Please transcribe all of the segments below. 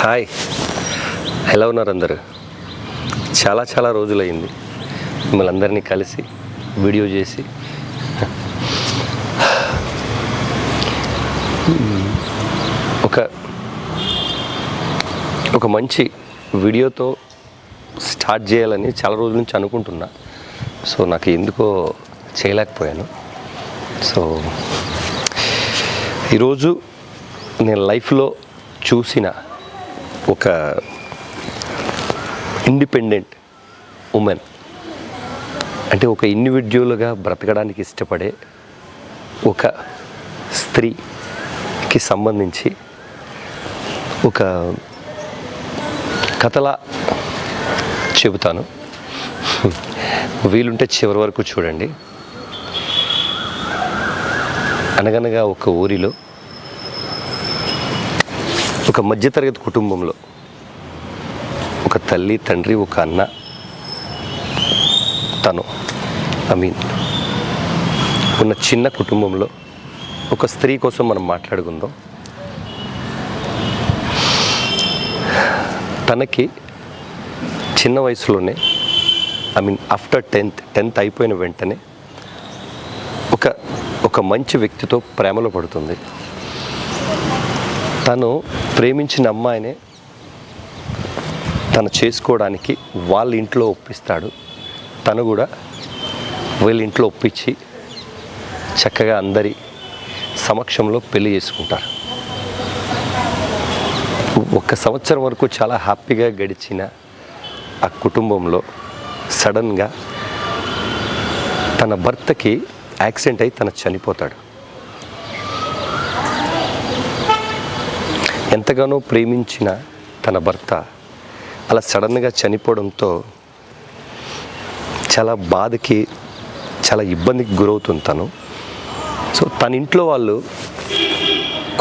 Hi, ఎలా ఉన్నారు అందరూ? చాలా రోజులైంది మిమ్మల్ని అందరినీ కలిసి వీడియో చేసి. ఒక మంచి వీడియోతో స్టార్ట్ చేయాలని చాలా రోజుల నుంచి అనుకుంటున్నా. సో నాకు ఎందుకో చేయలేకపోయాను. సో ఈరోజు నేను లైఫ్లో చూసిన ఒక ఇండిపెండెంట్ ఉమెన్, అంటే ఒక ఇండివిజువల్గా బ్రతకడానికి ఇష్టపడే ఒక స్త్రీకి సంబంధించి ఒక కథలా చెబుతాను. వీలుంటే చివరి వరకు చూడండి. అనగనగా ఒక ఊరిలో ఒక మధ్యతరగతి కుటుంబంలో ఒక తల్లి, తండ్రి, ఒక అన్న, తను ఉన్న చిన్న కుటుంబంలో ఒక స్త్రీ కోసం మనం మాట్లాడుకుందాం. తనకి చిన్న వయసులోనే ఆఫ్టర్ 10th అయిపోయిన వెంటనే ఒక మంచి వ్యక్తితో ప్రేమలో పడుతుంది. తను ప్రేమించిన అమ్మాయినే తను చేసుకోవడానికి వాళ్ళ ఇంట్లో ఒప్పిస్తాడు. తను కూడా వీళ్ళ ఇంట్లో ఒప్పించి చక్కగా అందరి సమక్షంలో పెళ్లి చేసుకుంటారు. 1 సంవత్సరం వరకు చాలా హ్యాపీగా గడిచిన ఆ కుటుంబంలో సడన్గా తన భర్తకి యాక్సిడెంట్ అయి తను చనిపోతాడు. ఎంతగానో ప్రేమించిన తన భర్త అలా సడన్గా చనిపోవడంతో చాలా బాధకి, చాలా ఇబ్బందికి గురవుతుంది తను. సో తన ఇంట్లో వాళ్ళు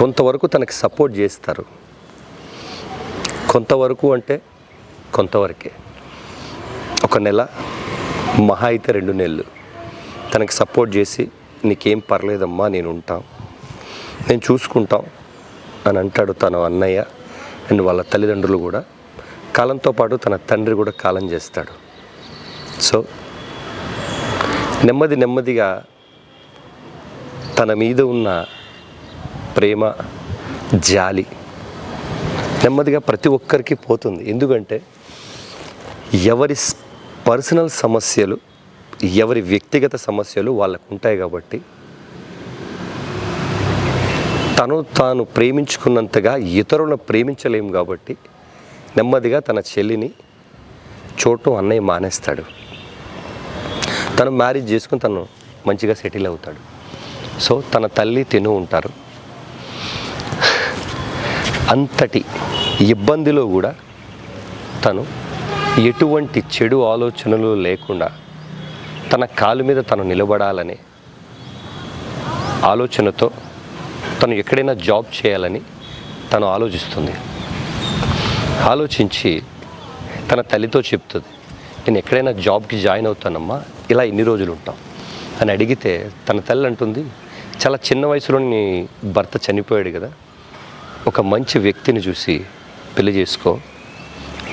కొంతవరకు తనకి సపోర్ట్ చేస్తారు. కొంతవరకు అంటే కొంతవరకే, 1 నెల, మహా అయితే 2 నెలలు తనకి సపోర్ట్ చేసి, నీకేం పర్లేదమ్మా, నేను ఉంటాం, నేను చూసుకుంటాం అని అంటాడు తన అన్నయ్య. అండ్ వాళ్ళ తల్లిదండ్రులు కూడా కాలంతో పాటు తన తండ్రి కూడా కాలం చేస్తాడు. సో నెమ్మదిగా తన మీద ఉన్న ప్రేమ, జాలి నెమ్మదిగా ప్రతి ఒక్కరికి పోతుంది. ఎందుకంటే ఎవరి పర్సనల్ సమస్యలు, ఎవరి వ్యక్తిగత సమస్యలు వాళ్ళకు ఉంటాయి. కాబట్టి తాను ప్రేమించుకున్నంతగా ఇతరులను ప్రేమించలేము. కాబట్టి నెమ్మదిగా తన చెల్లిని చూడటం అన్నయ్య మానేస్తాడు. తను మ్యారేజ్ చేసుకుని తను మంచిగా సెటిల్ అవుతాడు. సో తన తల్లి తిను ఉంటారు. అంతటి ఇబ్బందిలో కూడా తను ఎటువంటి చెడు ఆలోచనలు లేకుండా తన కాలు మీద తను నిలబడాలనే ఆలోచనతో తను ఎక్కడైనా జాబ్ చేయాలని తను ఆలోచించి తన తల్లితో చెప్తుంది, నేను ఎక్కడైనా జాబ్కి జాయిన్ అవుతానమ్మా, ఇలా ఎన్ని రోజులు ఉంటాం అని అడిగితే తన తల్లి అంటుంది, చాలా చిన్న వయసులో నీ భర్త చనిపోయాడు కదా, ఒక మంచి వ్యక్తిని చూసి పెళ్లి చేసుకో,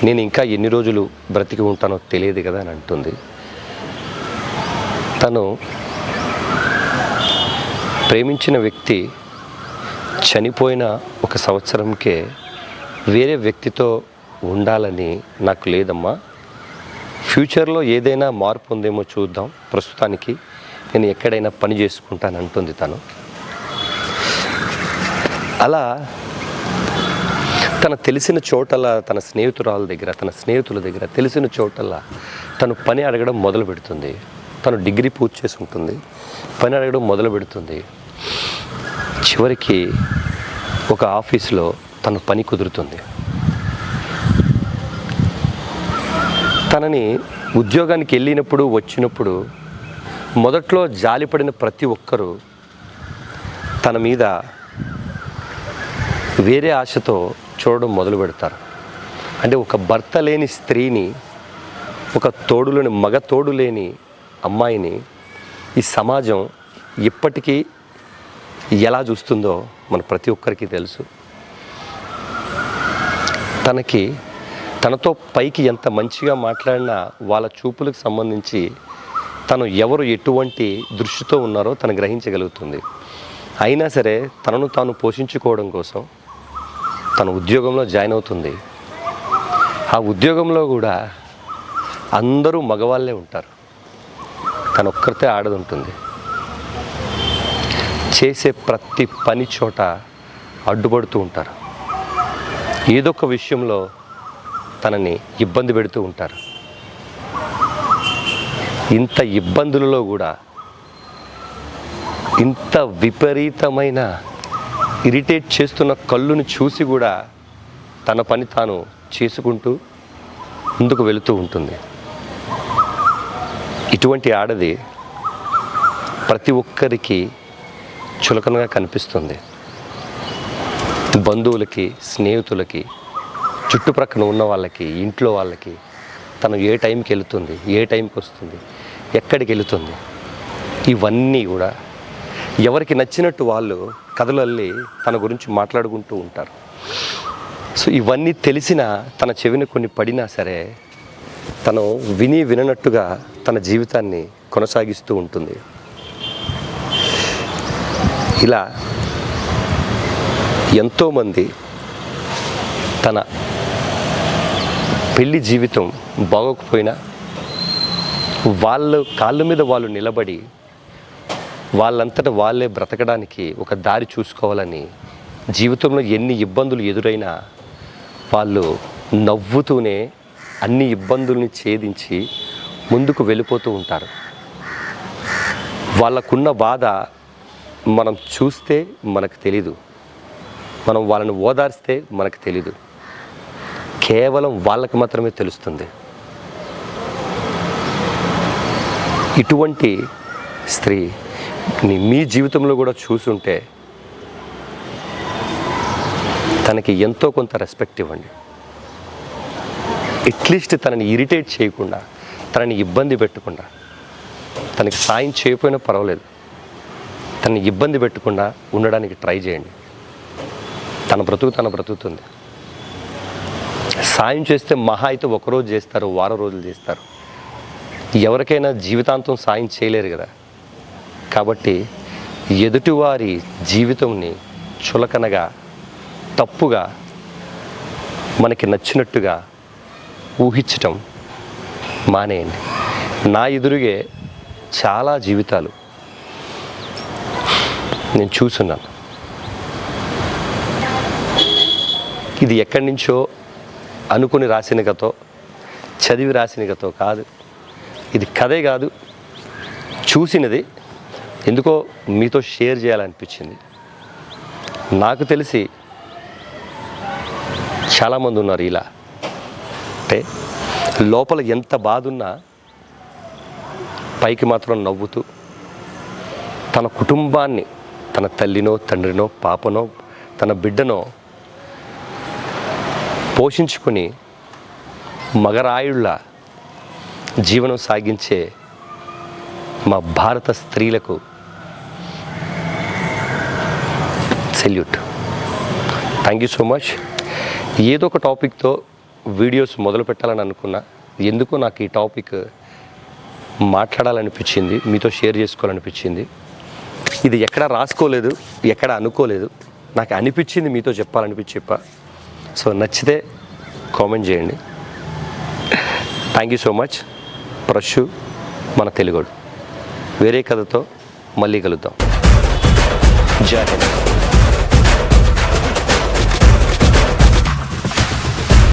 నేను ఇంకా ఎన్ని రోజులు బ్రతికి ఉంటానో తెలియదు కదా అని అంటుంది. తను ప్రేమించిన వ్యక్తి చనిపోయిన 1 సంవత్సరంకే వేరే వ్యక్తితో ఉండాలని నాకు లేదమ్మా, ఫ్యూచర్లో ఏదైనా మార్పు ఉందేమో చూద్దాం, ప్రస్తుతానికి నేను ఎక్కడైనా పని చేసుకుంటాను అంటుంది తను. అలా తన తెలిసిన చోటలా, తన స్నేహితుల దగ్గర తెలిసిన చోటలా తను పని అడగడం మొదలు పెడుతుంది. తను డిగ్రీ పూర్తి చేసి ఉంటుంది, పని అడగడం మొదలు పెడుతుంది. చివరికి ఒక ఆఫీస్లో తను పని కుదురుతుంది. తనని ఉద్యోగానికి వెళ్ళినప్పుడు వచ్చినప్పుడు మొదట్లో జాలిపడిన ప్రతి ఒక్కరూ తన మీద వేరే ఆశతో చూడడం మొదలు పెడతారు. అంటే ఒక భర్త లేని స్త్రీని, ఒక మగ తోడు లేని అమ్మాయిని ఈ సమాజం ఇప్పటికీ ఎలా చూస్తుందో మన ప్రతి ఒక్కరికి తెలుసు. తనతో పైకి ఎంత మంచిగా మాట్లాడినా వాళ్ళ చూపులకు సంబంధించి తను ఎవరు ఎటువంటి దృష్టితో ఉన్నారో తను గ్రహించగలుగుతుంది. అయినా సరే తనను తాను పోషించుకోవడం కోసం తన ఉద్యోగంలో జాయిన్ అవుతుంది. ఆ ఉద్యోగంలో కూడా అందరూ మగవాళ్ళే ఉంటారు, తను ఒక్కరితే ఆడది ఉంటుంది. చేసే ప్రతి పని చోట అడ్డుపడుతూ ఉంటారు, ఏదో ఒక విషయంలో తనని ఇబ్బంది పెడుతూ ఉంటారు. ఇంత ఇబ్బందులలో కూడా ఇంత విపరీతమైన ఇరిటేట్ చేస్తున్న కళ్ళును చూసి కూడా తన పని తాను చేసుకుంటూ ముందుకు వెళుతూ ఉంటుంది. ఇటువంటి ఆడది ప్రతి ఒక్కరికి చులకనగా కనిపిస్తుంది. బంధువులకి, స్నేహితులకి, చుట్టుప్రక్కన ఉన్న వాళ్ళకి, ఇంట్లో వాళ్ళకి తను ఏ టైంకి వెళుతుంది, ఏ టైంకి వస్తుంది, ఎక్కడికి వెళుతుంది, ఇవన్నీ కూడా ఎవరికి నచ్చినట్టు వాళ్ళు కథలు అల్లి తన గురించి మాట్లాడుకుంటూ ఉంటారు. సో ఇవన్నీ తెలిసిన తన చెవిన కొన్ని పడినా సరే తను విననట్టుగా తన జీవితాన్ని కొనసాగిస్తూ ఉంటుంది. ఇలా ఎంతోమంది తన పెళ్లి జీవితం బాగోకపోయినా వాళ్ళ కాళ్ళ మీద వాళ్ళు నిలబడి వాళ్ళంతటా వాళ్ళే బ్రతకడానికి ఒక దారి చూసుకోవాలని జీవితంలో ఎన్ని ఇబ్బందులు ఎదురైనా వాళ్ళు నవ్వుతూనే అన్ని ఇబ్బందుల్ని ఛేదించి ముందుకు వెళ్ళిపోతూ ఉంటారు. వాళ్ళకున్న బాధ మనం చూస్తే మనకు తెలీదు, మనం వాళ్ళని ఓదార్స్తే మనకు తెలీదు, కేవలం వాళ్ళకి మాత్రమే తెలుస్తుంది. ఇటువంటి స్త్రీ మీ జీవితంలో కూడా చూసుంటే తనకి ఎంతో కొంత రెస్పెక్ట్ ఇవ్వండి. అట్లీస్ట్ తనని ఇరిటేట్ చేయకుండా, తనని ఇబ్బంది పెట్టకుండా, తనకి సాయం చేయకపోయినా పర్వాలేదు, తనని ఇబ్బంది పెట్టకుండా ఉండడానికి ట్రై చేయండి. తన బ్రతుకుతుంది. సాయం చేస్తే మహా అయితే ఒకరోజు చేస్తారు, వారం రోజులు చేస్తారు. ఎవరికైనా జీవితాంతం సాయం చేయలేరు కదా. కాబట్టి ఎదుటివారి జీవితంని చులకనగా, తప్పుగా, మనకి నచ్చినట్టుగా ఊహించటం మానేయండి. నా ఎదురుగే చాలా జీవితాలు నేను చూస్తున్నాను. ఇది ఎక్కడి నుంచో అనుకుని రాసిన కథో, చదివి రాసిన కథో కాదు. ఇది కథే కాదు, చూసినది. ఎందుకో మీతో షేర్ చేయాలనిపించింది. నాకు తెలిసి చాలామంది ఉన్నారు ఇలా, అంటే లోపల ఎంత బాధ ఉన్నా పైకి మాత్రం నవ్వుతూ తన కుటుంబాన్ని, తన తల్లినో, తండ్రినో, పాపనో, తన బిడ్డనో పోషించుకొని మగరాయుళ్ళ జీవనం సాగించే మా భారత స్త్రీలకు salute. Thank you so much. ఏదో ఒక టాపిక్తో వీడియోస్ మొదలు పెట్టాలని అనుకున్నా. ఎందుకో నాకు ఈ టాపిక్ మాట్లాడాలనిపించింది, మీతో షేర్ చేసుకోవాలనిపించింది. ఇది ఎక్కడ రాసుకోలేదు, ఎక్కడ అనుకోలేదు, నాకు అనిపించింది మీతో చెప్పా. సో నచ్చితే కామెంట్ చేయండి. Thank you so much. Prashu మన తెలుగోడు. వేరే కథతో మళ్ళీ కలుద్దాం. జై హింద్.